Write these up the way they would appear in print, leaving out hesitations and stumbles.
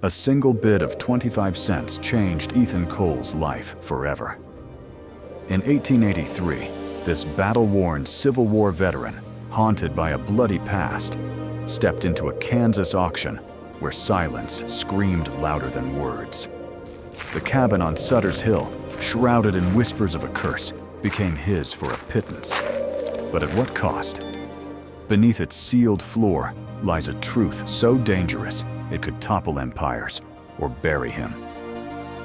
A single bid of 25 cents changed Ethan Cole's life forever. In 1883, this battle-worn Civil War veteran, haunted by a bloody past, stepped into a Kansas auction where silence screamed louder than words. The cabin on Sutter's Hill, shrouded in whispers of a curse, became his for a pittance. But at what cost? Beneath its sealed floor lies a truth so dangerous it could topple empires or bury him.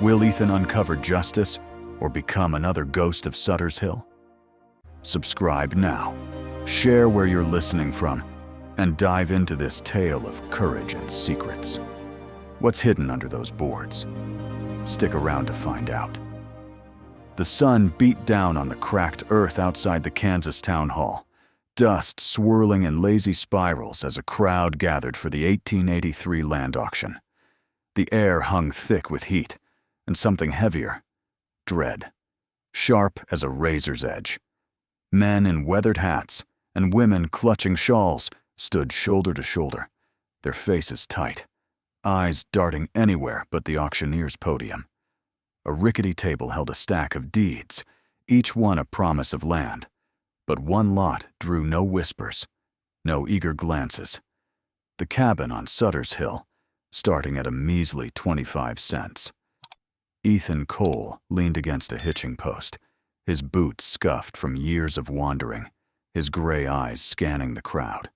Will Ethan uncover justice or become another ghost of Sutter's Hill? Subscribe now, share where you're listening from, and dive into this tale of courage and secrets. What's hidden under those boards? Stick around to find out. The sun beat down on the cracked earth outside the Kansas town hall, dust swirling in lazy spirals as a crowd gathered for the 1883 land auction. The air hung thick with heat, and something heavier, dread, sharp as a razor's edge. Men in weathered hats and women clutching shawls stood shoulder to shoulder, their faces tight, eyes darting anywhere but the auctioneer's podium. A rickety table held a stack of deeds, each one a promise of land. But one lot drew no whispers, no eager glances. The cabin on Sutter's Hill, starting at a measly 25 cents. Ethan Cole leaned against a hitching post, his boots scuffed from years of wandering, his gray eyes scanning the crowd.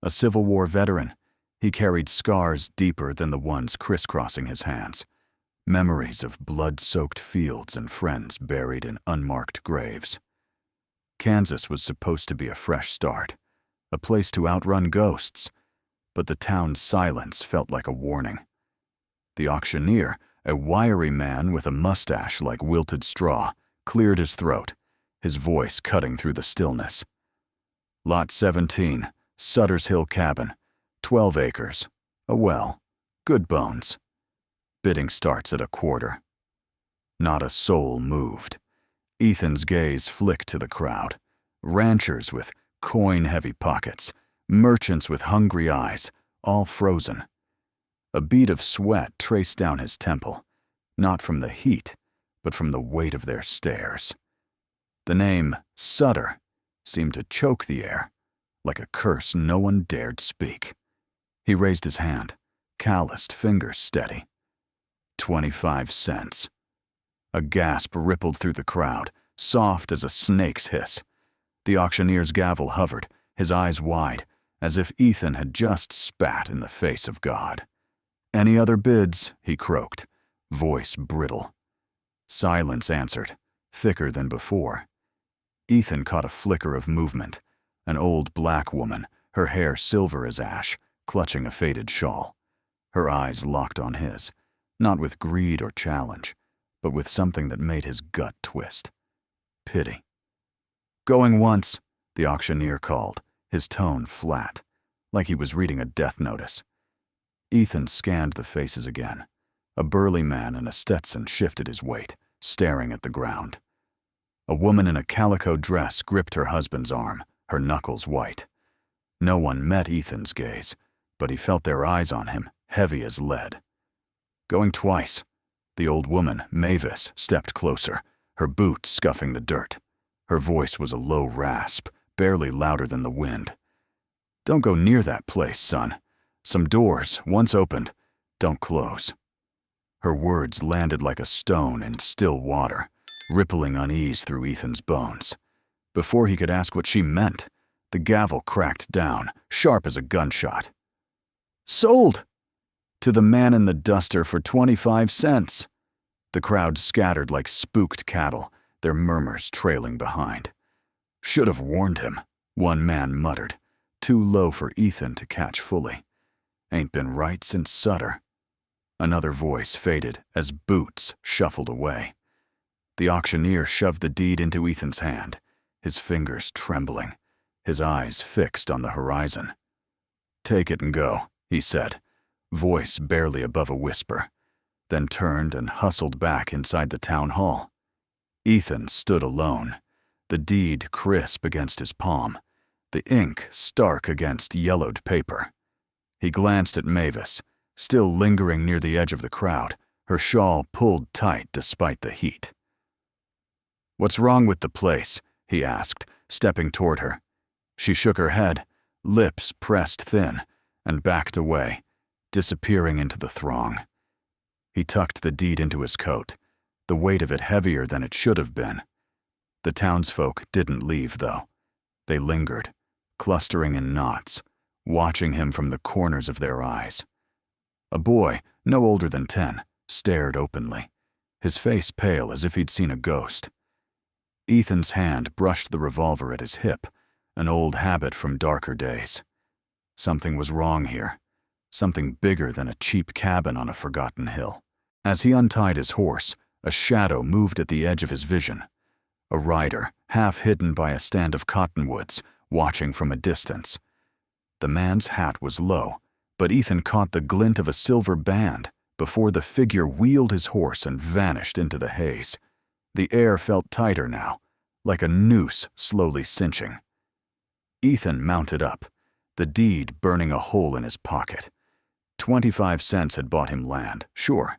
A Civil War veteran, he carried scars deeper than the ones crisscrossing his hands, memories of blood-soaked fields and friends buried in unmarked graves. Kansas was supposed to be a fresh start, a place to outrun ghosts, but the town's silence felt like a warning. The auctioneer, a wiry man with a mustache like wilted straw, cleared his throat, his voice cutting through the stillness. Lot 17, Sutter's Hill Cabin, 12 acres, a well, good bones. Bidding starts at a quarter. Not a soul moved. Ethan's gaze flicked to the crowd. Ranchers with coin-heavy pockets, merchants with hungry eyes, all frozen. A bead of sweat traced down his temple, not from the heat, but from the weight of their stares. The name Sutter seemed to choke the air, like a curse no one dared speak. He raised his hand, calloused fingers steady. 25 cents. A gasp rippled through the crowd, soft as a snake's hiss. The auctioneer's gavel hovered, his eyes wide, as if Ethan had just spat in the face of God. "Any other bids?" he croaked, voice brittle. Silence answered, thicker than before. Ethan caught a flicker of movement, an old black woman, her hair silver as ash, clutching a faded shawl. Her eyes locked on his, not with greed or challenge, but with something that made his gut twist. Pity. "Going once," the auctioneer called, his tone flat, like he was reading a death notice. Ethan scanned the faces again. A burly man in a Stetson shifted his weight, staring at the ground. A woman in a calico dress gripped her husband's arm, her knuckles white. No one met Ethan's gaze, but he felt their eyes on him, heavy as lead. "Going twice." The old woman, Mavis, stepped closer, her boots scuffing the dirt. Her voice was a low rasp, barely louder than the wind. "Don't go near that place, son. Some doors, once opened, don't close." Her words landed like a stone in still water, rippling unease through Ethan's bones. Before he could ask what she meant, the gavel cracked down, sharp as a gunshot. "Sold! To the man in the duster for 25 cents. The crowd scattered like spooked cattle, their murmurs trailing behind. "Should have warned him," one man muttered, too low for Ethan to catch fully. "Ain't been right since Sutter." Another voice faded as boots shuffled away. The auctioneer shoved the deed into Ethan's hand, his fingers trembling, his eyes fixed on the horizon. "Take it and go," he said, voice barely above a whisper, then turned and hustled back inside the town hall. Ethan stood alone, the deed crisp against his palm, the ink stark against yellowed paper. He glanced at Mavis, still lingering near the edge of the crowd, her shawl pulled tight despite the heat. "What's wrong with the place?" he asked, stepping toward her. She shook her head, lips pressed thin, and backed away, disappearing into the throng. He tucked the deed into his coat, the weight of it heavier than it should have been. The townsfolk didn't leave, though. They lingered, clustering in knots, watching him from the corners of their eyes. A boy, no older than 10, stared openly, his face pale as if he'd seen a ghost. Ethan's hand brushed the revolver at his hip, an old habit from darker days. Something was wrong here, something bigger than a cheap cabin on a forgotten hill. As he untied his horse, a shadow moved at the edge of his vision. A rider, half hidden by a stand of cottonwoods, watching from a distance. The man's hat was low, but Ethan caught the glint of a silver band before the figure wheeled his horse and vanished into the haze. The air felt tighter now, like a noose slowly cinching. Ethan mounted up, the deed burning a hole in his pocket. 25 cents had bought him land, sure,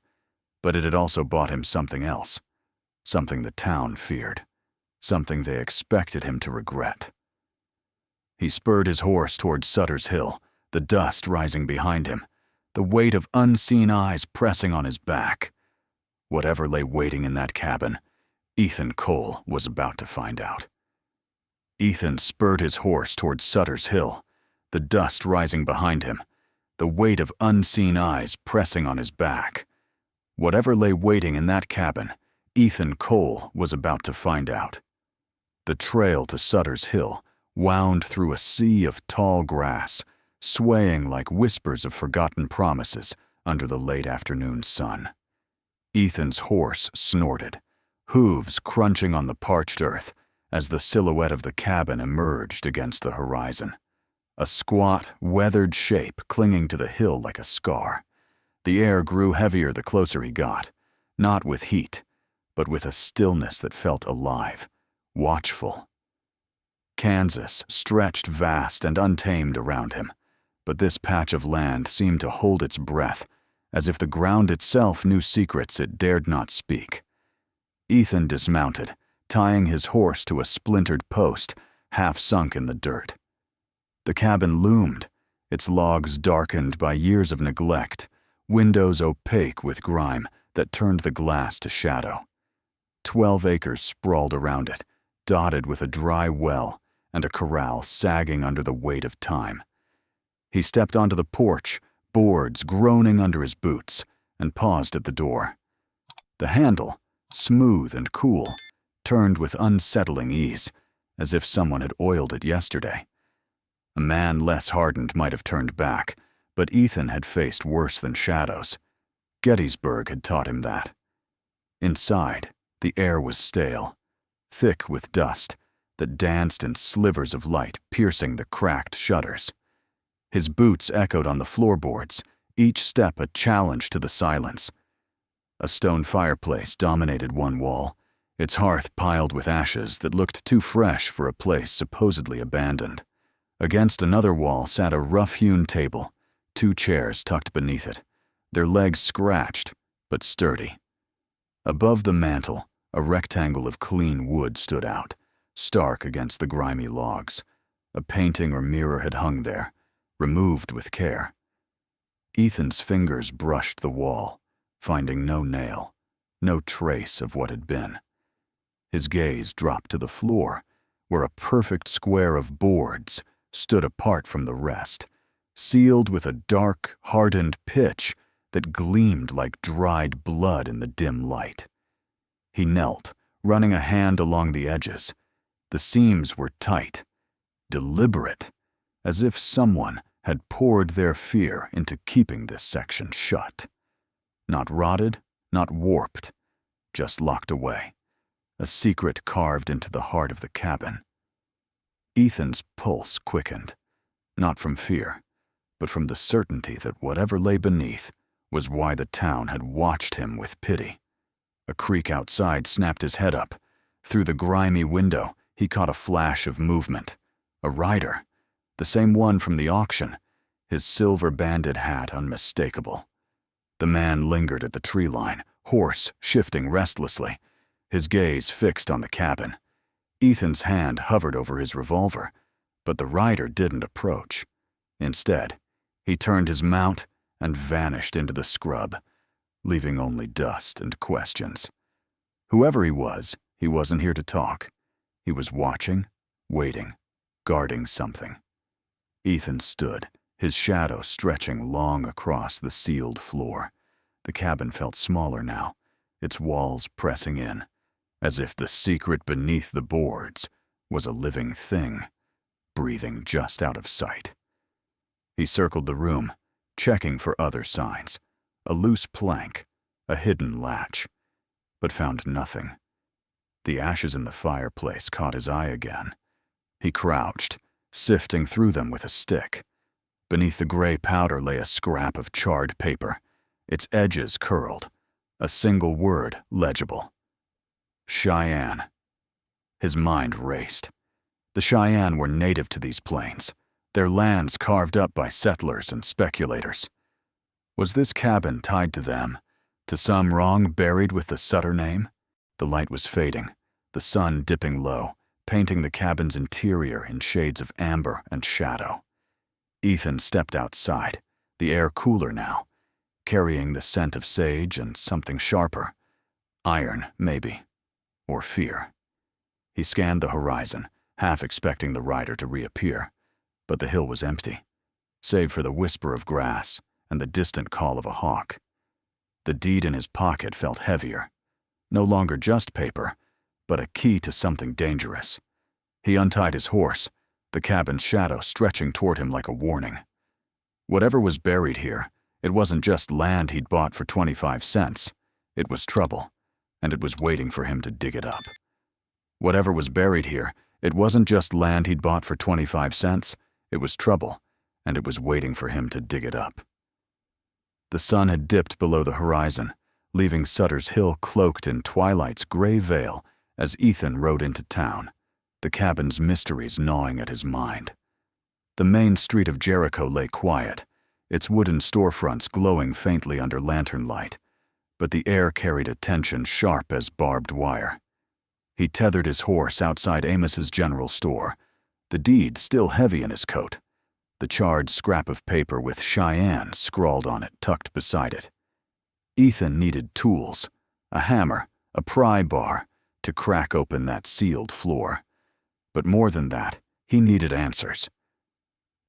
but it had also bought him something else, something the town feared, something they expected him to regret. He spurred his horse toward Sutter's Hill, the dust rising behind him, the weight of unseen eyes pressing on his back. Whatever lay waiting in that cabin, Ethan Cole was about to find out. Ethan spurred his horse toward Sutter's Hill, the dust rising behind him, the weight of unseen eyes pressing on his back. Whatever lay waiting in that cabin, Ethan Cole was about to find out. The trail to Sutter's Hill wound through a sea of tall grass, swaying like whispers of forgotten promises under the late afternoon sun. Ethan's horse snorted, hooves crunching on the parched earth as the silhouette of the cabin emerged against the horizon. A squat, weathered shape clinging to the hill like a scar. The air grew heavier the closer he got, not with heat, but with a stillness that felt alive, watchful. Kansas stretched vast and untamed around him, but this patch of land seemed to hold its breath, as if the ground itself knew secrets it dared not speak. Ethan dismounted, tying his horse to a splintered post, half sunk in the dirt. The cabin loomed, its logs darkened by years of neglect, windows opaque with grime that turned the glass to shadow. 12 acres sprawled around it, dotted with a dry well and a corral sagging under the weight of time. He stepped onto the porch, boards groaning under his boots, and paused at the door. The handle, smooth and cool, turned with unsettling ease, as if someone had oiled it yesterday. A man less hardened might have turned back, but Ethan had faced worse than shadows. Gettysburg had taught him that. Inside, the air was stale, thick with dust that danced in slivers of light piercing the cracked shutters. His boots echoed on the floorboards, each step a challenge to the silence. A stone fireplace dominated one wall, its hearth piled with ashes that looked too fresh for a place supposedly abandoned. Against another wall sat a rough-hewn table, 2 chairs tucked beneath it, their legs scratched, but sturdy. Above the mantel, a rectangle of clean wood stood out, stark against the grimy logs. A painting or mirror had hung there, removed with care. Ethan's fingers brushed the wall, finding no nail, no trace of what had been. His gaze dropped to the floor, where a perfect square of boards stood apart from the rest, sealed with a dark, hardened pitch that gleamed like dried blood in the dim light. He knelt, running a hand along the edges. The seams were tight, deliberate, as if someone had poured their fear into keeping this section shut. Not rotted, not warped, just locked away, a secret carved into the heart of the cabin. Ethan's pulse quickened, not from fear, but from the certainty that whatever lay beneath was why the town had watched him with pity. A creak outside snapped his head up. Through the grimy window, he caught a flash of movement. A rider, the same one from the auction, his silver-banded hat unmistakable. The man lingered at the tree line, horse shifting restlessly, his gaze fixed on the cabin. Ethan's hand hovered over his revolver, but the rider didn't approach. Instead, he turned his mount and vanished into the scrub, leaving only dust and questions. Whoever he wasn't here to talk. He was watching, waiting, guarding something. Ethan stood, his shadow stretching long across the sealed floor. The cabin felt smaller now, its walls pressing in, as if the secret beneath the boards was a living thing, breathing just out of sight. He circled the room, checking for other signs, a loose plank, a hidden latch, but found nothing. The ashes in the fireplace caught his eye again. He crouched, sifting through them with a stick. Beneath the gray powder lay a scrap of charred paper, its edges curled, a single word legible. Cheyenne. His mind raced. The Cheyenne were native to these plains, their lands carved up by settlers and speculators. Was this cabin tied to them, to some wrong buried with the Sutter name? The light was fading, the sun dipping low, painting the cabin's interior in shades of amber and shadow. Ethan stepped outside, the air cooler now, carrying the scent of sage and something sharper. Iron, maybe, or fear. He scanned the horizon, half expecting the rider to reappear, but the hill was empty, save for the whisper of grass and the distant call of a hawk. The deed in his pocket felt heavier, no longer just paper, but a key to something dangerous. He untied his horse, the cabin's shadow stretching toward him like a warning. Whatever was buried here, it wasn't just land he'd bought for 25 cents. It was trouble, and it was waiting for him to dig it up. Whatever was buried here, it wasn't just land he'd bought for 25 cents. It was trouble, and it was waiting for him to dig it up. The sun had dipped below the horizon, leaving Sutter's Hill cloaked in twilight's gray veil as Ethan rode into town, the cabin's mysteries gnawing at his mind. The main street of Jericho lay quiet, its wooden storefronts glowing faintly under lantern light, but the air carried a tension sharp as barbed wire. He tethered his horse outside Amos's general store, the deed still heavy in his coat, the charred scrap of paper with Cheyenne scrawled on it tucked beside it. Ethan needed tools, a hammer, a pry bar, to crack open that sealed floor. But more than that, he needed answers.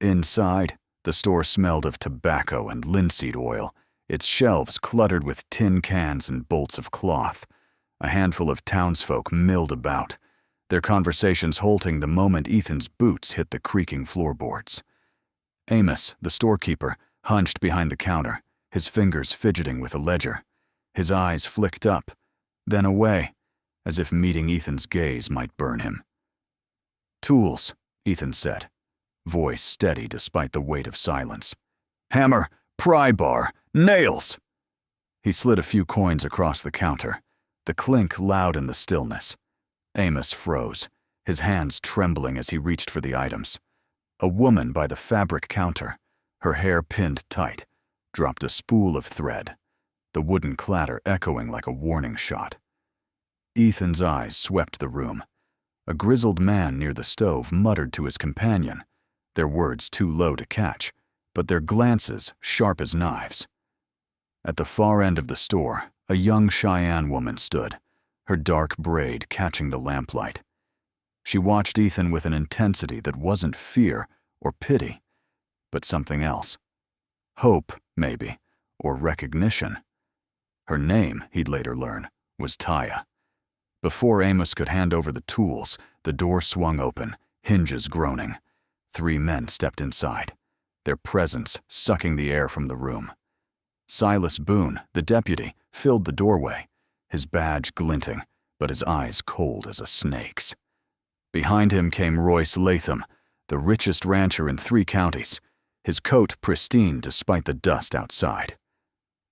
Inside, the store smelled of tobacco and linseed oil, its shelves cluttered with tin cans and bolts of cloth. A handful of townsfolk milled about, their conversations halting the moment Ethan's boots hit the creaking floorboards. Amos, the storekeeper, hunched behind the counter, his fingers fidgeting with a ledger. His eyes flicked up, then away, as if meeting Ethan's gaze might burn him. "Tools," Ethan said, voice steady despite the weight of silence. "Hammer, pry bar, nails!" He slid a few coins across the counter, the clink loud in the stillness. Amos froze, his hands trembling as he reached for the items. A woman by the fabric counter, her hair pinned tight, dropped a spool of thread, the wooden clatter echoing like a warning shot. Ethan's eyes swept the room. A grizzled man near the stove muttered to his companion, their words too low to catch, but their glances sharp as knives. At the far end of the store, a young Cheyenne woman stood, her dark braid catching the lamplight. She watched Ethan with an intensity that wasn't fear or pity, but something else. Hope, maybe, or recognition. Her name, he'd later learn, was Taya. Before Amos could hand over the tools, the door swung open, hinges groaning. 3 men stepped inside, their presence sucking the air from the room. Silas Boone, the deputy, filled the doorway, his badge glinting, but his eyes cold as a snake's. Behind him came Royce Latham, the richest rancher in 3 counties, his coat pristine despite the dust outside.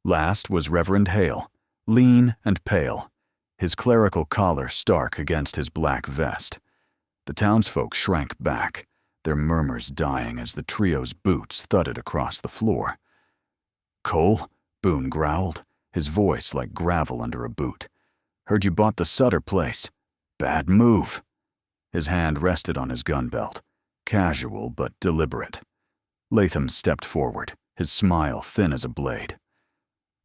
Last was Reverend Hale, lean and pale, his clerical collar stark against his black vest. The townsfolk shrank back, their murmurs dying as the trio's boots thudded across the floor. "Cole?" Boone growled, his voice like gravel under a boot. "Heard you bought the Sutter place. Bad move." His hand rested on his gun belt, casual but deliberate. Latham stepped forward, his smile thin as a blade.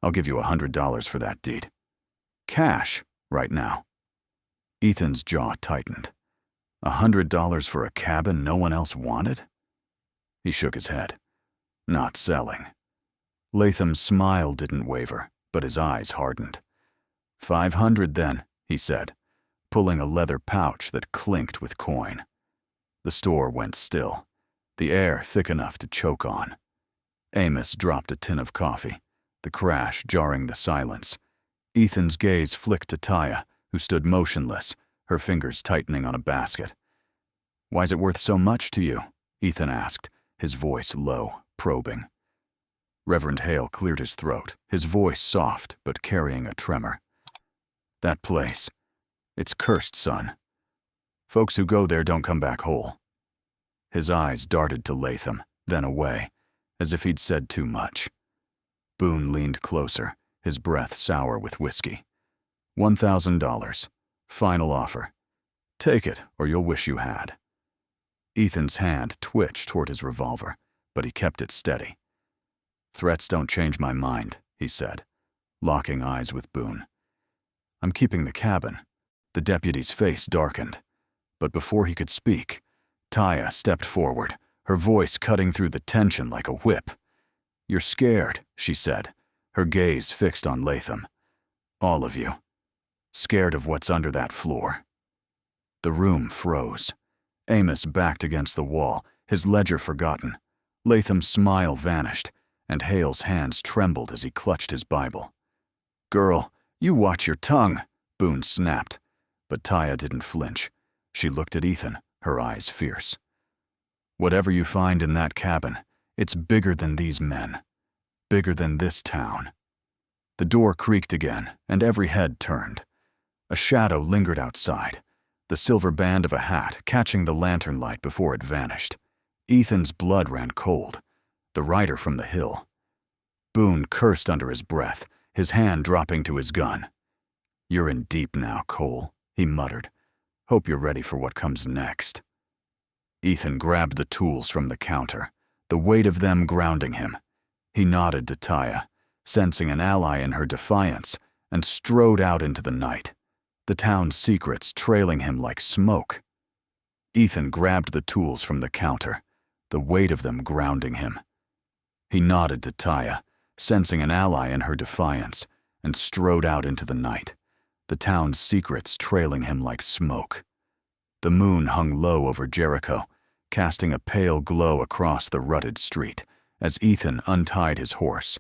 "I'll give you $100 for that deed. Cash, right now." Ethan's jaw tightened. $100 for a cabin no one else wanted? He shook his head. "Not selling." Latham's smile didn't waver, but his eyes hardened. "500 then," he said, pulling a leather pouch that clinked with coin. The store went still, the air thick enough to choke on. Amos dropped a tin of coffee, the crash jarring the silence. Ethan's gaze flicked to Taya, who stood motionless, her fingers tightening on a basket. "Why's it worth so much to you?" Ethan asked, his voice low, probing. Reverend Hale cleared his throat, his voice soft but carrying a tremor. "That place. It's cursed, son. Folks who go there don't come back whole." His eyes darted to Latham, then away, as if he'd said too much. Boone leaned closer, his breath sour with whiskey. $1,000. Final offer. Take it, or you'll wish you had." Ethan's hand twitched toward his revolver, but he kept it steady. "Threats don't change my mind," he said, locking eyes with Boone. "I'm keeping the cabin." The deputy's face darkened, but before he could speak, Taya stepped forward, her voice cutting through the tension like a whip. "You're scared," she said, her gaze fixed on Latham. "All of you. Scared of what's under that floor." The room froze. Amos backed against the wall, his ledger forgotten. Latham's smile vanished, and Hale's hands trembled as he clutched his Bible. "Girl, you watch your tongue," Boone snapped. But Taya didn't flinch. She looked at Ethan, her eyes fierce. "Whatever you find in that cabin, it's bigger than these men. Bigger than this town." The door creaked again, and every head turned. A shadow lingered outside, the silver band of a hat catching the lantern light before it vanished. Ethan's blood ran cold, the rider from the hill. Boone cursed under his breath, his hand dropping to his gun. "You're in deep now, Cole," he muttered. "Hope you're ready for what comes next." Ethan grabbed the tools from the counter, the weight of them grounding him. He nodded to Taya, sensing an ally in her defiance, and strode out into the night, the town's secrets trailing him like smoke. Ethan grabbed the tools from the counter, the weight of them grounding him. He nodded to Taya, sensing an ally in her defiance, and strode out into the night, the town's secrets trailing him like smoke. The moon hung low over Jericho, casting a pale glow across the rutted street as Ethan untied his horse.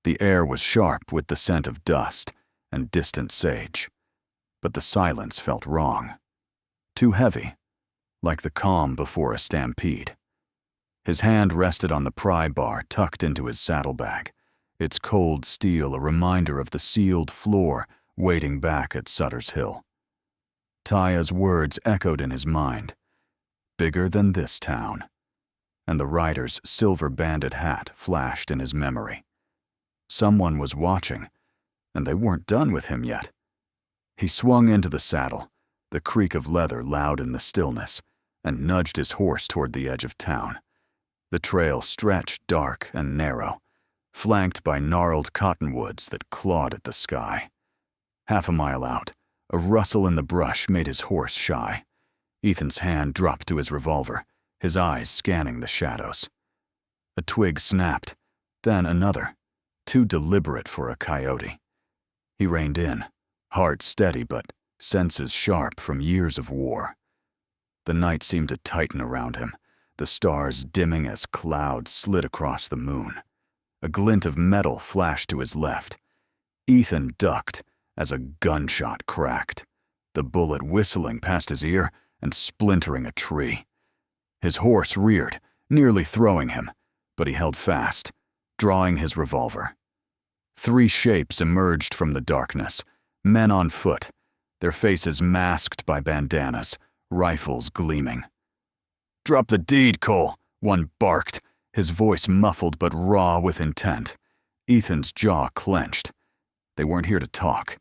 The air was sharp with the scent of dust and distant sage, but the silence felt wrong. Too heavy, like the calm before a stampede. His hand rested on the pry bar tucked into his saddlebag, its cold steel a reminder of the sealed floor waiting back at Sutter's Hill. Taya's words echoed in his mind. Bigger than this town. And the rider's silver-banded hat flashed in his memory. Someone was watching, and they weren't done with him yet. He swung into the saddle, the creak of leather loud in the stillness, and nudged his horse toward the edge of town. The trail stretched dark and narrow, flanked by gnarled cottonwoods that clawed at the sky. Half a mile out, a rustle in the brush made his horse shy. Ethan's hand dropped to his revolver, his eyes scanning the shadows. A twig snapped, then another, too deliberate for a coyote. He reined in, heart steady but senses sharp from years of war. The night seemed to tighten around him, the stars dimming as clouds slid across the moon. A glint of metal flashed to his left. Ethan ducked as a gunshot cracked, the bullet whistling past his ear and splintering a tree. His horse reared, nearly throwing him, but he held fast, drawing his revolver. 3 shapes emerged from the darkness, men on foot, their faces masked by bandanas, rifles gleaming. "Drop the deed, Cole," one barked, his voice muffled but raw with intent. Ethan's jaw clenched. They weren't here to talk.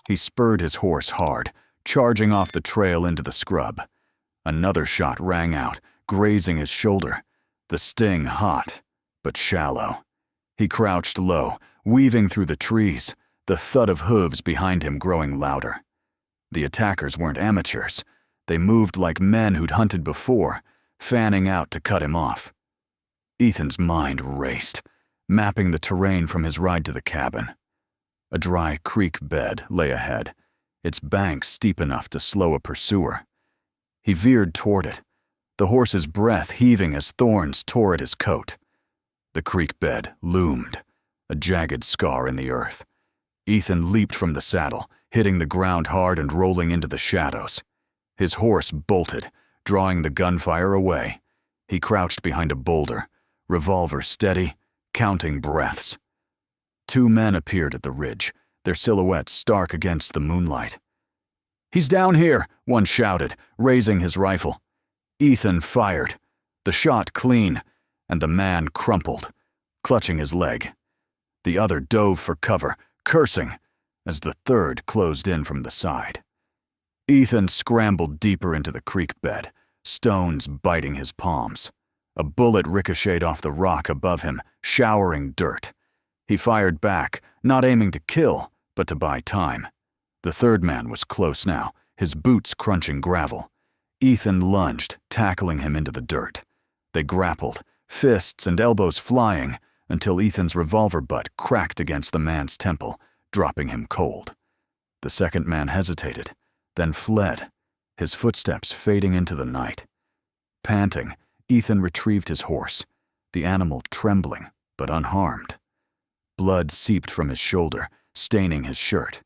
He spurred his horse hard, charging off the trail into the scrub. Another shot rang out, grazing his shoulder, the sting hot, but shallow. He crouched low, weaving through the trees, the thud of hooves behind him growing louder. The attackers weren't amateurs. They moved like men who'd hunted before, fanning out to cut him off. Ethan's mind raced, mapping the terrain from his ride to the cabin. A dry creek bed lay ahead, its banks steep enough to slow a pursuer. He veered toward it, the horse's breath heaving as thorns tore at his coat. The creek bed loomed, a jagged scar in the earth. Ethan leaped from the saddle, hitting the ground hard and rolling into the shadows. His horse bolted, drawing the gunfire away. He crouched behind a boulder, revolver steady, counting breaths. Two men appeared at the ridge, their silhouettes stark against the moonlight. "He's down here," one shouted, raising his rifle. Ethan fired, the shot clean, and the man crumpled, clutching his leg. The other dove for cover, cursing, as the third closed in from the side. Ethan scrambled deeper into the creek bed, stones biting his palms. A bullet ricocheted off the rock above him, showering dirt. He fired back, not aiming to kill, but to buy time. The third man was close now, his boots crunching gravel. Ethan lunged, tackling him into the dirt. They grappled, fists and elbows flying, until Ethan's revolver butt cracked against the man's temple, dropping him cold. The second man hesitated, then fled, his footsteps fading into the night. Panting, Ethan retrieved his horse, the animal trembling but unharmed. Blood seeped from his shoulder, staining his shirt,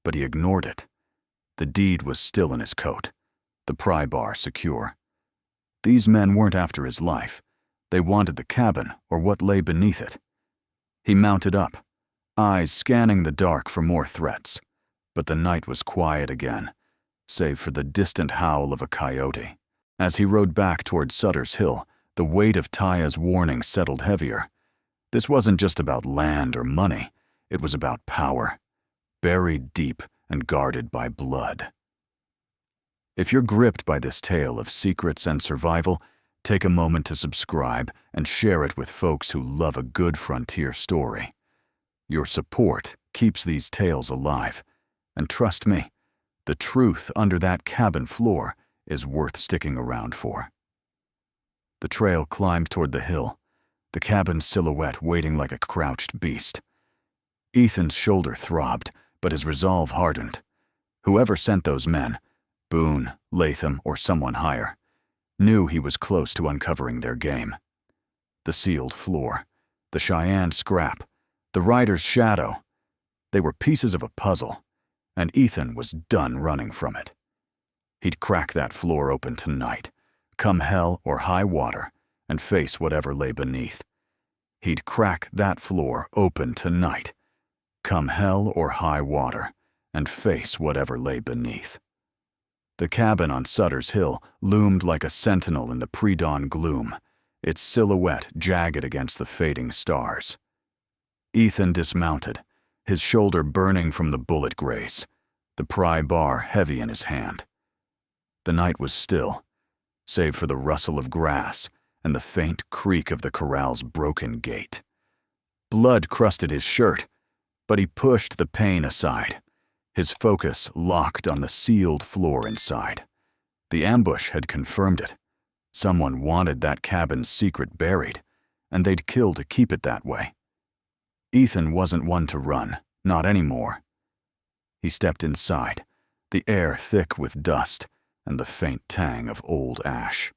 but he ignored it. The deed was still in his coat, the pry bar secure. These men weren't after his life. They wanted the cabin or what lay beneath it. He mounted up, eyes scanning the dark for more threats, but the night was quiet again, save for the distant howl of a coyote. As he rode back toward Sutter's Hill, the weight of Taya's warning settled heavier. This wasn't just about land or money, it was about power, buried deep and guarded by blood. If you're gripped by this tale of secrets and survival, take a moment to subscribe and share it with folks who love a good frontier story. Your support keeps these tales alive, and trust me, the truth under that cabin floor is worth sticking around for. The trail climbed toward the hill, the cabin's silhouette waiting like a crouched beast. Ethan's shoulder throbbed, but his resolve hardened. Whoever sent those men, Boone, Latham, or someone higher, knew he was close to uncovering their game. The sealed floor, the Cheyenne scrap, the rider's shadow, they were pieces of a puzzle, and Ethan was done running from it. He'd crack that floor open tonight, come hell or high water, and face whatever lay beneath. He'd crack that floor open tonight, come hell or high water, and face whatever lay beneath. The cabin on Sutter's Hill loomed like a sentinel in the pre-dawn gloom, its silhouette jagged against the fading stars. Ethan dismounted, his shoulder burning from the bullet graze, the pry bar heavy in his hand. The night was still, save for the rustle of grass and the faint creak of the corral's broken gate. Blood crusted his shirt, but he pushed the pain aside, his focus locked on the sealed floor inside. The ambush had confirmed it. Someone wanted that cabin's secret buried, and they'd kill to keep it that way. Ethan wasn't one to run, not anymore. He stepped inside, the air thick with dust and the faint tang of old ash.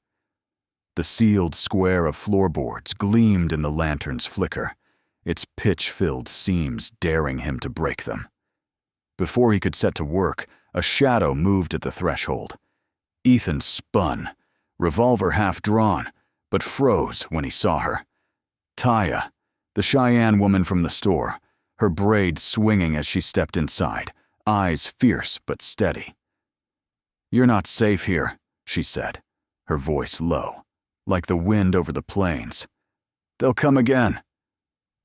The sealed square of floorboards gleamed in the lantern's flicker, its pitch-filled seams daring him to break them. Before he could set to work, a shadow moved at the threshold. Ethan spun, revolver half drawn, but froze when he saw her. Taya, the Cheyenne woman from the store, her braid swinging as she stepped inside, eyes fierce but steady. "You're not safe here," she said, her voice low. like the wind over the plains. "They'll come again."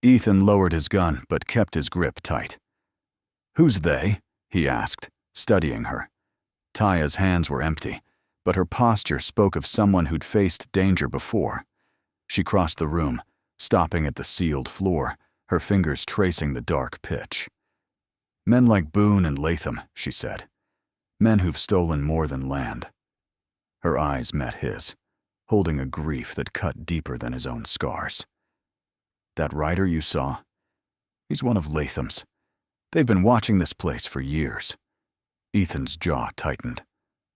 Ethan lowered his gun but kept his grip tight. "Who's they?" he asked, studying her. Taya's hands were empty, but her posture spoke of someone who'd faced danger before. She crossed the room, stopping at the sealed floor, her fingers tracing the dark pitch. "Men like Boone and Latham," she said. "Men who've stolen more than land." Her eyes met his, holding a grief that cut deeper than his own scars. "That rider you saw? He's one of Latham's. They've been watching this place for years." Ethan's jaw tightened.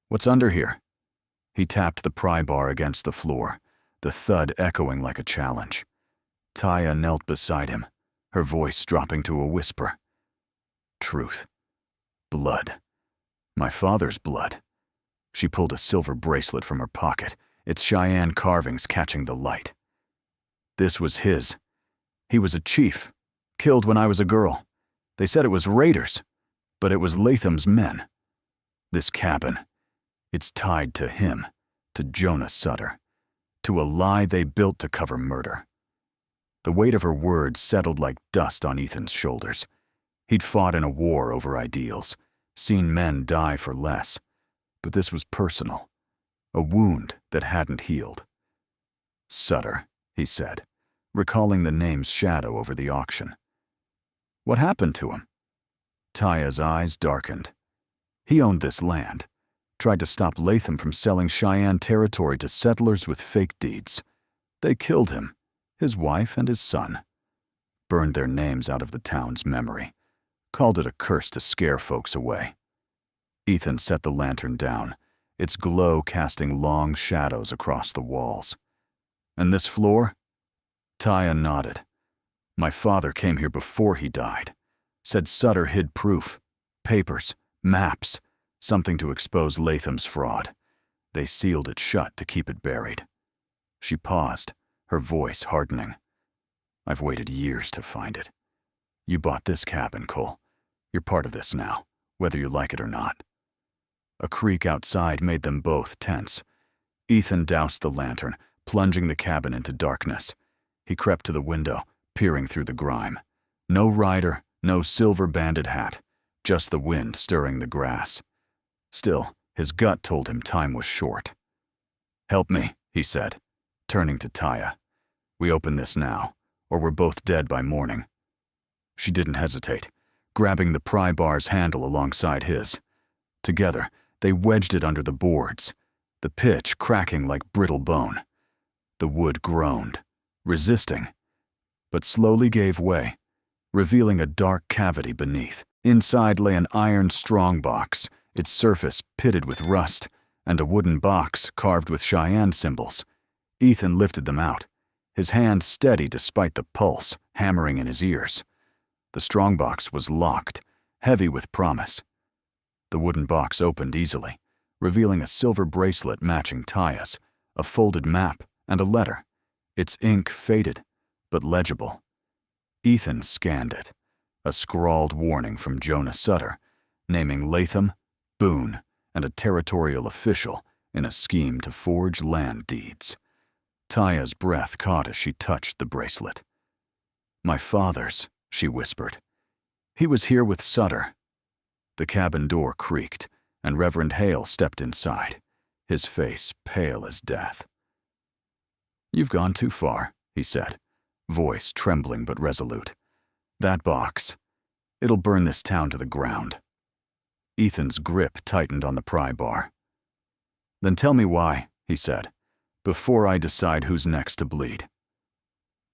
"What's under here?" He tapped the pry bar against the floor, the thud echoing like a challenge. Taya knelt beside him, her voice dropping to a whisper. "Truth. Blood. My father's blood." She pulled a silver bracelet from her pocket, its Cheyenne carvings catching the light. "This was his. He was a chief, killed when I was a girl. They said it was raiders, but it was Latham's men. This cabin, it's tied to him, to Jonah Sutter, to a lie they built to cover murder." The weight of her words settled like dust on Ethan's shoulders. He'd fought in a war over ideals, seen men die for less, but this was personal, a wound that hadn't healed. "Sutter," he said, recalling the name's shadow over the auction. "What happened to him?" Taya's eyes darkened. "He owned this land, tried to stop Latham from selling Cheyenne territory to settlers with fake deeds. They killed him, his wife and his son, burned their names out of the town's memory, called it a curse to scare folks away." Ethan set the lantern down, its glow casting long shadows across the walls. "And this floor?" Taya nodded. "My father came here before he died. Said Sutter hid proof, papers, maps, something to expose Latham's fraud. They sealed it shut to keep it buried." She paused, her voice hardening. "I've waited years to find it. You bought this cabin, Cole. You're part of this now, whether you like it or not." A creak outside made them both tense. Ethan doused the lantern, plunging the cabin into darkness. He crept to the window, peering through the grime. No rider, no silver-banded hat, just the wind stirring the grass. Still, his gut told him time was short. "Help me," he said, turning to Taya. "We open this now, or we're both dead by morning." She didn't hesitate, grabbing the pry bar's handle alongside his. Together, they wedged it under the boards, the pitch cracking like brittle bone. The wood groaned, resisting, but slowly gave way, revealing a dark cavity beneath. Inside lay an iron strongbox, its surface pitted with rust, and a wooden box carved with Cheyenne symbols. Ethan lifted them out, his hand steady despite the pulse hammering in his ears. The strongbox was locked, heavy with promise. The wooden box opened easily, revealing a silver bracelet matching Taya's, a folded map, and a letter, its ink faded, but legible. Ethan scanned it, a scrawled warning from Jonah Sutter, naming Latham, Boone, and a territorial official in a scheme to forge land deeds. Taya's breath caught as she touched the bracelet. "My father's," she whispered. "He was here with Sutter." The cabin door creaked, and Reverend Hale stepped inside, his face pale as death. "You've gone too far," he said, voice trembling but resolute. "That box, it'll burn this town to the ground." Ethan's grip tightened on the pry bar. "Then tell me why," he said, "before I decide who's next to bleed."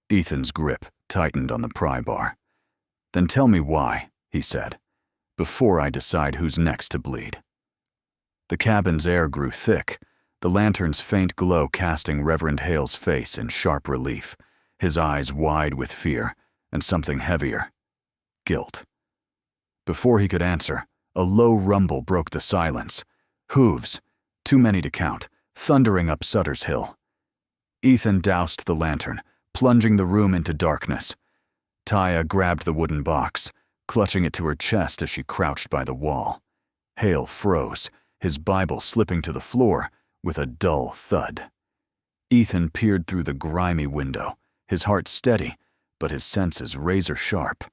Ethan's grip tightened on the pry bar. "Then tell me why," he said, "before I decide who's next to bleed." The cabin's air grew thick, the lantern's faint glow casting Reverend Hale's face in sharp relief, his eyes wide with fear and something heavier, guilt. Before he could answer, a low rumble broke the silence. Hooves, too many to count, thundering up Sutter's Hill. Ethan doused the lantern, plunging the room into darkness. Taya grabbed the wooden box, clutching it to her chest as she crouched by the wall. Hale froze, his Bible slipping to the floor with a dull thud. Ethan peered through the grimy window, his heart steady, but his senses razor-sharp.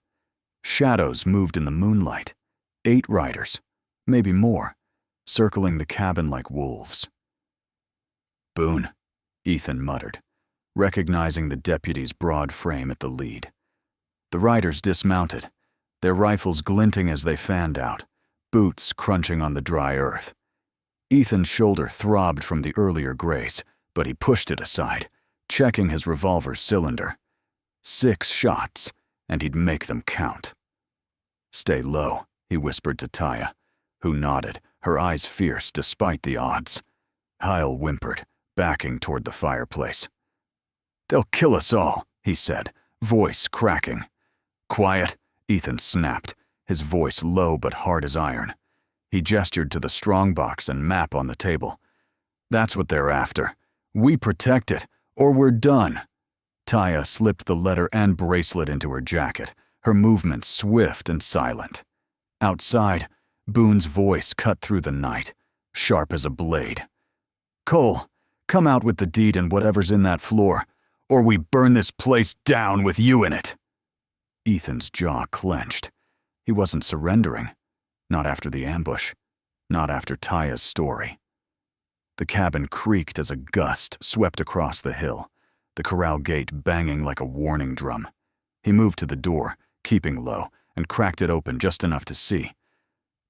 Shadows moved in the moonlight. 8 riders, maybe more, circling the cabin like wolves. "Boone," Ethan muttered, recognizing the deputy's broad frame at the lead. The riders dismounted, their rifles glinting as they fanned out, boots crunching on the dry earth. Ethan's shoulder throbbed from the earlier graze, but he pushed it aside, checking his revolver's cylinder. 6 shots, and he'd make them count. "Stay low," he whispered to Taya, who nodded, her eyes fierce despite the odds. Kyle whimpered, backing toward the fireplace. "They'll kill us all," he said, voice cracking. "Quiet," Ethan snapped, his voice low but hard as iron. He gestured to the strongbox and map on the table. "That's what they're after. We protect it, or we're done." Taya slipped the letter and bracelet into her jacket, her movements swift and silent. Outside, Boone's voice cut through the night, sharp as a blade. "Cole, come out with the deed and whatever's in that floor, or we burn this place down with you in it." Ethan's jaw clenched. He wasn't surrendering. Not after the ambush. Not after Taya's story. The cabin creaked as a gust swept across the hill, the corral gate banging like a warning drum. He moved to the door, keeping low, and cracked it open just enough to see.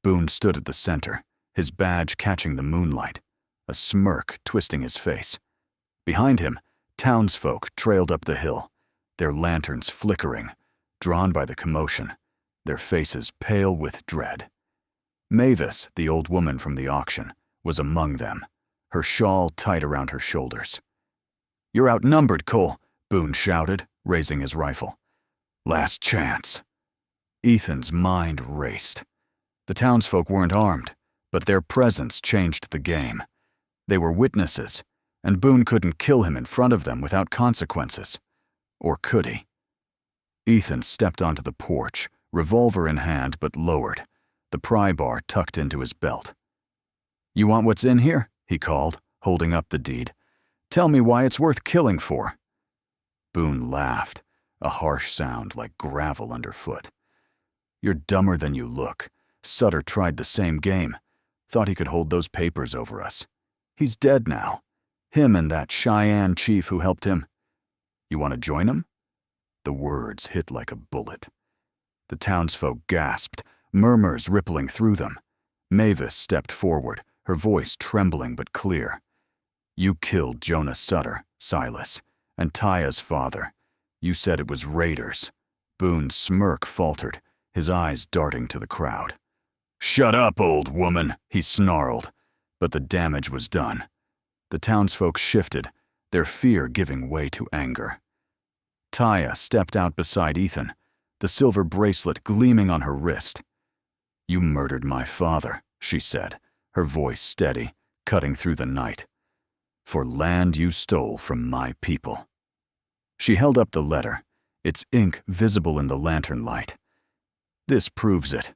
Boone stood at the center, his badge catching the moonlight, a smirk twisting his face. Behind him, townsfolk trailed up the hill, their lanterns flickering, drawn by the commotion, their faces pale with dread. Mavis, the old woman from the auction, was among them, her shawl tight around her shoulders. "You're outnumbered, Cole," Boone shouted, raising his rifle. "Last chance." Ethan's mind raced. The townsfolk weren't armed, but their presence changed the game. They were witnesses, and Boone couldn't kill him in front of them without consequences. Or could he? Ethan stepped onto the porch, revolver in hand but lowered, the pry bar tucked into his belt. "You want what's in here?" he called, holding up the deed. "Tell me why it's worth killing for." Boone laughed, a harsh sound like gravel underfoot. "You're dumber than you look. Sutter tried the same game. Thought he could hold those papers over us. He's dead now. Him and that Cheyenne chief who helped him. You want to join him?" The words hit like a bullet. The townsfolk gasped, murmurs rippling through them. Mavis stepped forward, her voice trembling but clear. "You killed Jonah Sutter, Silas, and Taya's father. You said it was raiders." Boone's smirk faltered, his eyes darting to the crowd. "Shut up, old woman," he snarled, but the damage was done. The townsfolk shifted, their fear giving way to anger. Taya stepped out beside Ethan, the silver bracelet gleaming on her wrist. "You murdered my father," she said, her voice steady, cutting through the night. "For land you stole from my people." She held up the letter, its ink visible in the lantern light. "This proves it.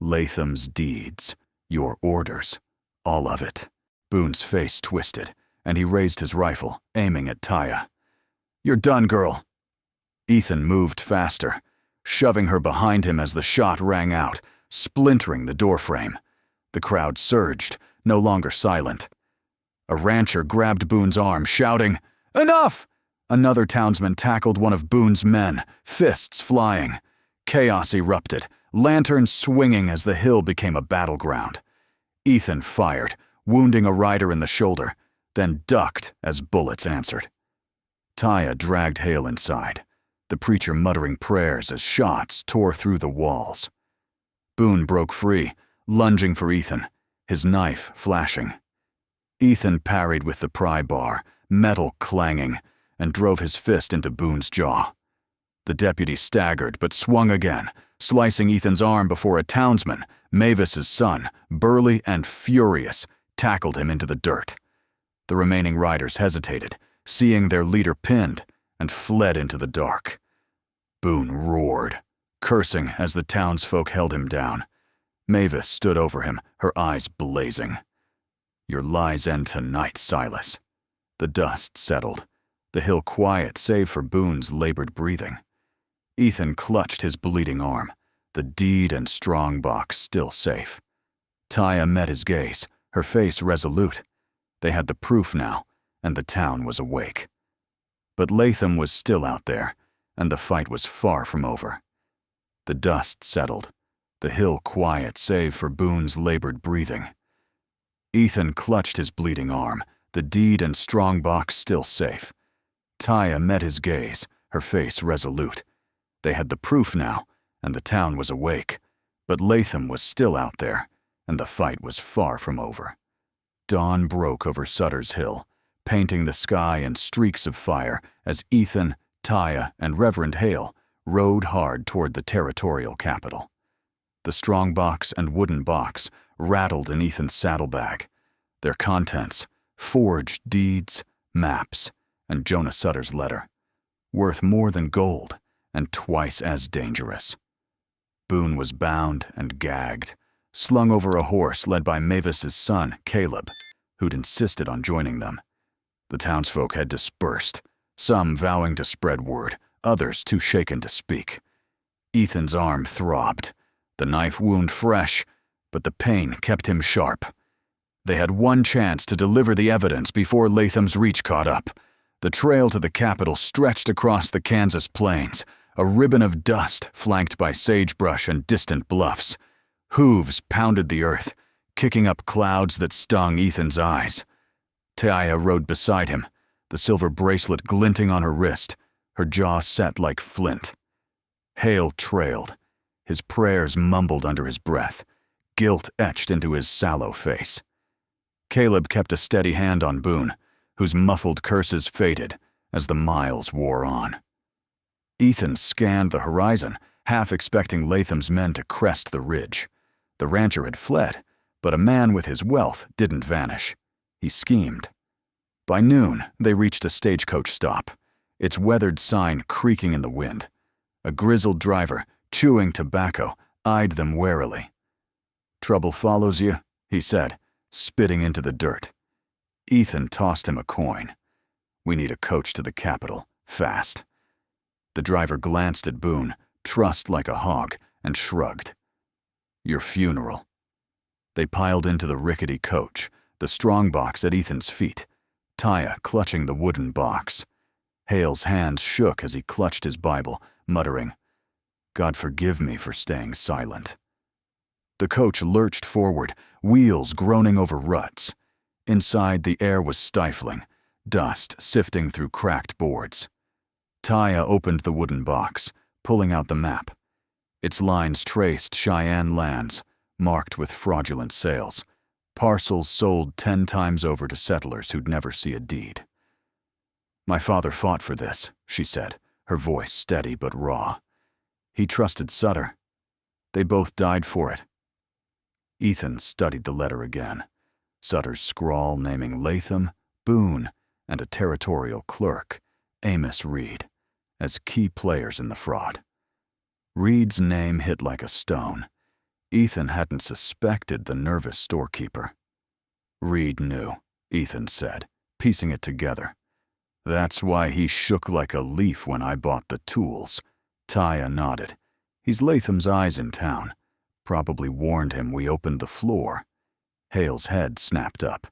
Latham's deeds, your orders, all of it." Boone's face twisted, and he raised his rifle, aiming at Taya. "You're done, girl." Ethan moved faster, shoving her behind him as the shot rang out, splintering the doorframe. The crowd surged, no longer silent. A rancher grabbed Boone's arm, shouting, "Enough!" Another townsman tackled one of Boone's men, fists flying. Chaos erupted, lanterns swinging as the hill became a battleground. Ethan fired, wounding a rider in the shoulder, then ducked as bullets answered. Taya dragged Hale inside, the preacher muttering prayers as shots tore through the walls. Boone broke free, lunging for Ethan, his knife flashing. Ethan parried with the pry bar, metal clanging, and drove his fist into Boone's jaw. The deputy staggered but swung again, slicing Ethan's arm before a townsman, Mavis's son, burly and furious, tackled him into the dirt. The remaining riders hesitated, seeing their leader pinned, and fled into the dark. Boone roared, cursing as the townsfolk held him down. Mavis stood over him, her eyes blazing. "Your lies end tonight, Silas." The dust settled, the hill quiet save for Boone's labored breathing. Ethan clutched his bleeding arm, the deed and strong box still safe. Taya met his gaze, her face resolute. They had the proof now, and the town was awake. But Latham was still out there, and the fight was far from over. The dust settled, the hill quiet save for Boone's labored breathing. Ethan clutched his bleeding arm, the deed and strong box still safe. Taya met his gaze, her face resolute. They had the proof now, and the town was awake. But Latham was still out there, and the fight was far from over. Dawn broke over Sutter's hill, painting the sky in streaks of fire as Ethan, Taya, and Reverend Hale rode hard toward the territorial capital. The strong box and wooden box rattled in Ethan's saddlebag. Their contents, forged deeds, maps, and Jonah Sutter's letter, worth more than gold and twice as dangerous. Boone was bound and gagged, slung over a horse led by Mavis's son, Caleb, who'd insisted on joining them. The townsfolk had dispersed, some vowing to spread word, others too shaken to speak. Ethan's arm throbbed, the knife wound fresh, but the pain kept him sharp. They had one chance to deliver the evidence before Latham's reach caught up. The trail to the capital stretched across the Kansas plains, a ribbon of dust flanked by sagebrush and distant bluffs. Hooves pounded the earth, kicking up clouds that stung Ethan's eyes. Taya rode beside him, the silver bracelet glinting on her wrist, her jaw set like flint. Hale trailed, his prayers mumbled under his breath, guilt etched into his sallow face. Caleb kept a steady hand on Boone, whose muffled curses faded as the miles wore on. Ethan scanned the horizon, half expecting Latham's men to crest the ridge. The rancher had fled, but a man with his wealth didn't vanish. He schemed. By noon, they reached a stagecoach stop, its weathered sign creaking in the wind. A grizzled driver, chewing tobacco, eyed them warily. "Trouble follows you," he said, spitting into the dirt. Ethan tossed him a coin. "We need a coach to the capital, fast." The driver glanced at Boone, trussed like a hog, and shrugged. "Your funeral." They piled into the rickety coach, the strong box at Ethan's feet, Taya clutching the wooden box. Hale's hands shook as he clutched his Bible, muttering, "God forgive me for staying silent." The coach lurched forward, wheels groaning over ruts. Inside, the air was stifling, dust sifting through cracked boards. Taya opened the wooden box, pulling out the map. Its lines traced Cheyenne lands, marked with fraudulent sales, parcels sold 10 times over to settlers who'd never see a deed. "My father fought for this," she said, her voice steady but raw. "He trusted Sutter. They both died for it." Ethan studied the letter again, Sutter's scrawl naming Latham, Boone, and a territorial clerk, Amos Reed, as key players in the fraud. Reed's name hit like a stone. Ethan hadn't suspected the nervous storekeeper. "Reed knew," Ethan said, piecing it together. "That's why he shook like a leaf when I bought the tools." Taya nodded. "He's Latham's eyes in town. Probably warned him we opened the floor." Hale's head snapped up.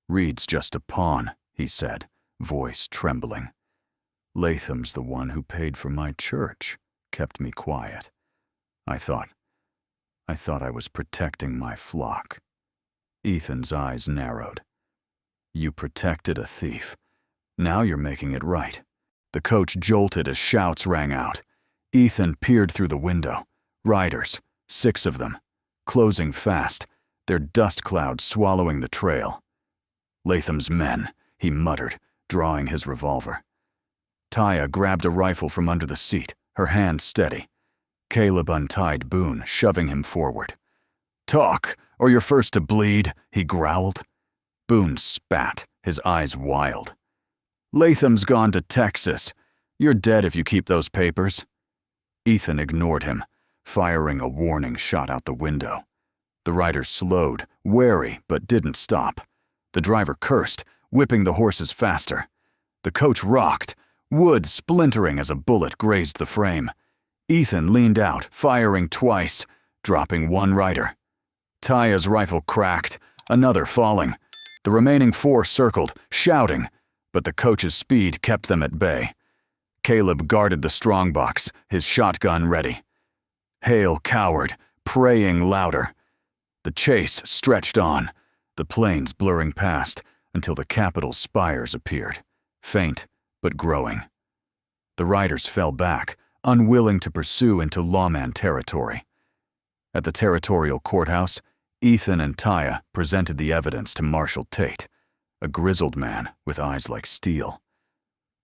"Reed's just a pawn," he said, voice trembling. "Latham's the one who paid for my church, kept me quiet. I thought I was protecting my flock." Ethan's eyes narrowed. "You protected a thief. Now you're making it right." The coach jolted as shouts rang out. Ethan peered through the window. Riders, 6 of them, closing fast, their dust clouds swallowing the trail. "Latham's men," he muttered, drawing his revolver. Taya grabbed a rifle from under the seat, her hand steady. Caleb untied Boone, shoving him forward. "Talk, or you're first to bleed," he growled. Boone spat, his eyes wild. "Latham's gone to Texas. You're dead if you keep those papers." Ethan ignored him, firing a warning shot out the window. The rider slowed, wary, but didn't stop. The driver cursed, whipping the horses faster. The coach rocked, wood splintering as a bullet grazed the frame. Ethan leaned out, firing twice, dropping one rider. Taya's rifle cracked, another falling. The remaining 4 circled, shouting, but the coach's speed kept them at bay. Caleb guarded the strongbox, his shotgun ready. Hale cowered, praying louder. The chase stretched on, the planes blurring past until the Capitol's spires appeared, faint but growing. The riders fell back, unwilling to pursue into lawman territory. At the territorial courthouse, Ethan and Taya presented the evidence to Marshal Tate, a grizzled man with eyes like steel.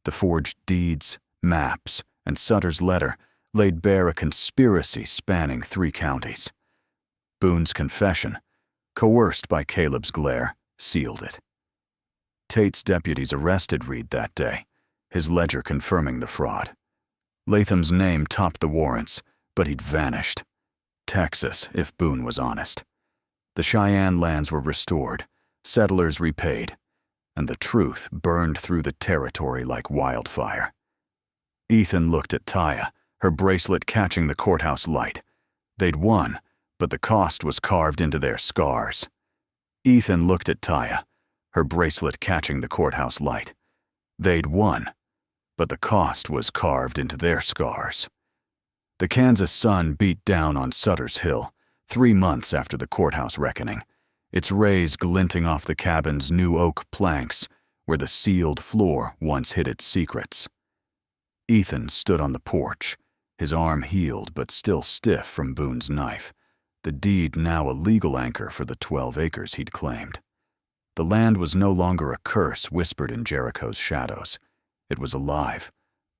The forged deeds, maps, and Sutter's letter laid bare a conspiracy spanning 3 counties. Boone's confession, coerced by Caleb's glare, sealed it. Tate's deputies arrested Reed that day, his ledger confirming the fraud. Latham's name topped the warrants, but he'd vanished. Texas, if Boone was honest. The Cheyenne lands were restored, settlers repaid, and the truth burned through the territory like wildfire. Ethan looked at Taya, her bracelet catching the courthouse light. They'd won, but the cost was carved into their scars. Ethan looked at Taya, her bracelet catching the courthouse light. They'd won, but the cost was carved into their scars. The Kansas sun beat down on Sutter's Hill, 3 months after the courthouse reckoning, its rays glinting off the cabin's new oak planks where the sealed floor once hid its secrets. Ethan stood on the porch, his arm healed but still stiff from Boone's knife, the deed now a legal anchor for the 12 acres he'd claimed. The land was no longer a curse whispered in Jericho's shadows. It was alive,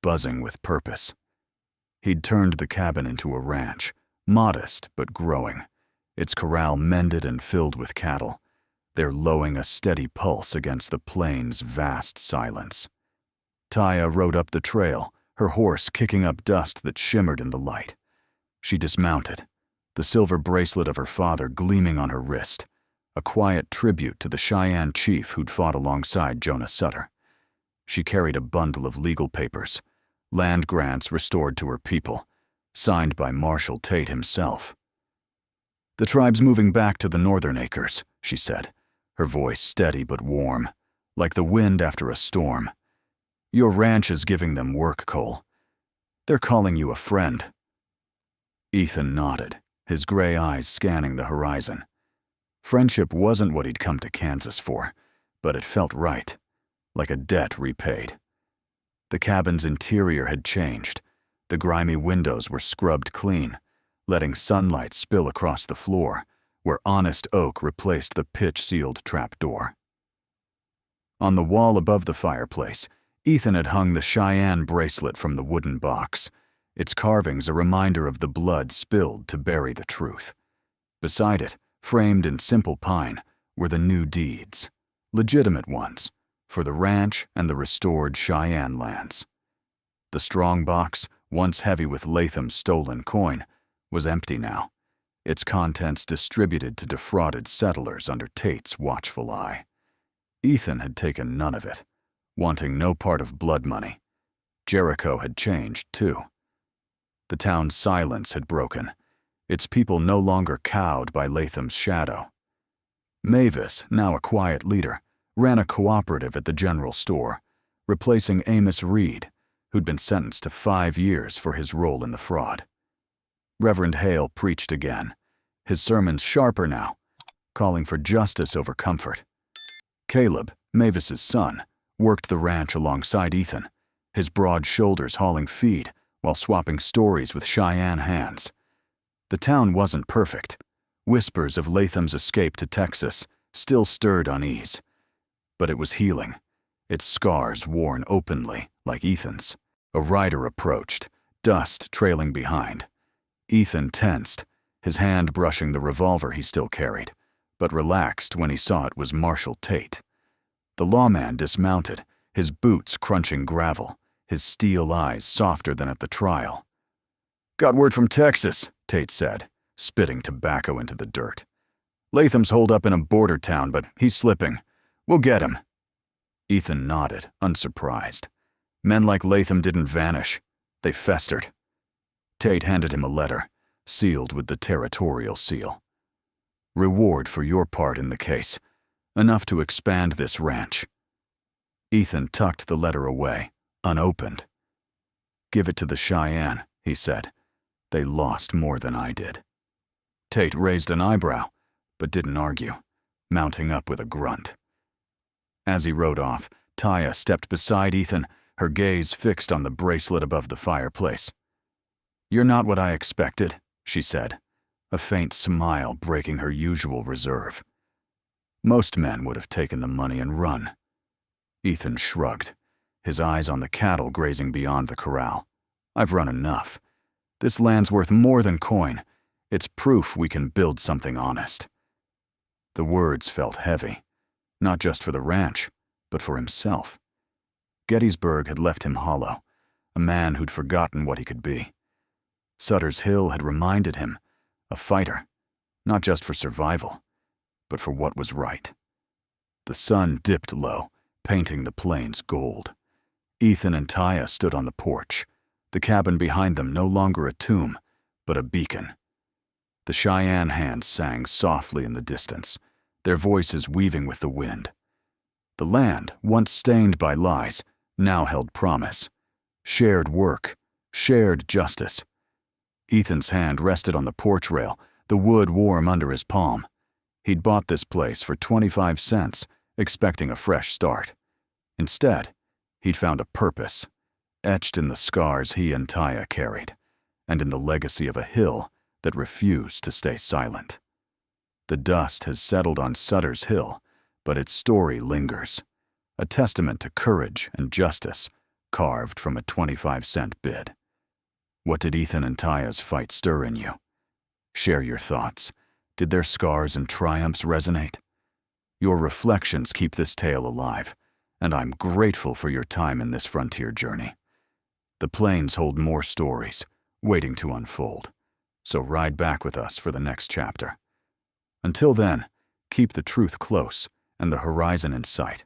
buzzing with purpose. He'd turned the cabin into a ranch, modest but growing, its corral mended and filled with cattle, their lowing a steady pulse against the plain's vast silence. Taya rode up the trail, her horse kicking up dust that shimmered in the light. She dismounted, the silver bracelet of her father gleaming on her wrist, a quiet tribute to the Cheyenne chief who'd fought alongside Jonah Sutter. She carried a bundle of legal papers, land grants restored to her people, signed by Marshal Tate himself. "The tribe's moving back to the northern acres," she said, her voice steady but warm, like the wind after a storm. "Your ranch is giving them work, Cole. They're calling you a friend." Ethan nodded, his gray eyes scanning the horizon. Friendship wasn't what he'd come to Kansas for, but it felt right, like a debt repaid. The cabin's interior had changed. The grimy windows were scrubbed clean, letting sunlight spill across the floor, where honest oak replaced the pitch-sealed trapdoor. On the wall above the fireplace, Ethan had hung the Cheyenne bracelet from the wooden box, its carvings a reminder of the blood spilled to bury the truth. Beside it, framed in simple pine, were the new deeds, legitimate ones, for the ranch and the restored Cheyenne lands. The strong box, once heavy with Latham's stolen coin, was empty now, its contents distributed to defrauded settlers under Tate's watchful eye. Ethan had taken none of it, wanting no part of blood money. Jericho had changed, too. The town's silence had broken, its people no longer cowed by Latham's shadow. Mavis, now a quiet leader, ran a cooperative at the general store, replacing Amos Reed, who'd been sentenced to 5 years for his role in the fraud. Reverend Hale preached again, his sermons sharper now, calling for justice over comfort. Caleb, Mavis's son, worked the ranch alongside Ethan, his broad shoulders hauling feed while swapping stories with Cheyenne hands. The town wasn't perfect. Whispers of Latham's escape to Texas still stirred unease. But it was healing, its scars worn openly like Ethan's. A rider approached, dust trailing behind. Ethan tensed, his hand brushing the revolver he still carried, but relaxed when he saw it was Marshal Tate. The lawman dismounted, his boots crunching gravel, his steel eyes softer than at the trial. "Got word from Texas," Tate said, spitting tobacco into the dirt. "Latham's holed up in a border town, but he's slipping. We'll get him." Ethan nodded, unsurprised. Men like Latham didn't vanish. They festered. Tate handed him a letter, sealed with the territorial seal. Reward for your part in the case, enough to expand this ranch. Ethan tucked the letter away, unopened. Give it to the Cheyenne, he said. They lost more than I did. Tate raised an eyebrow, but didn't argue, mounting up with a grunt. As he rode off, Taya stepped beside Ethan, her gaze fixed on the bracelet above the fireplace. You're not what I expected, she said, a faint smile breaking her usual reserve. Most men would have taken the money and run. Ethan shrugged, his eyes on the cattle grazing beyond the corral. I've run enough. This land's worth more than coin. It's proof we can build something honest. The words felt heavy, not just for the ranch, but for himself. Gettysburg had left him hollow, a man who'd forgotten what he could be. Sutter's Hill had reminded him, a fighter, not just for survival, but for what was right. The sun dipped low, painting the plains gold. Ethan and Taya stood on the porch, the cabin behind them no longer a tomb, but a beacon. The Cheyenne hands sang softly in the distance, their voices weaving with the wind. The land, once stained by lies, now held promise. Shared work, shared justice. Ethan's hand rested on the porch rail, the wood warm under his palm. He'd bought this place for 25 cents, expecting a fresh start. Instead, he'd found a purpose, etched in the scars he and Taya carried, and in the legacy of a hill that refused to stay silent. The dust has settled on Sutter's Hill, but its story lingers, a testament to courage and justice carved from a 25-cent bid. What did Ethan and Taya's fight stir in you? Share your thoughts. Did their scars and triumphs resonate? Your reflections keep this tale alive, and I'm grateful for your time in this frontier journey. The plains hold more stories, waiting to unfold, so ride back with us for the next chapter. Until then, keep the truth close and the horizon in sight.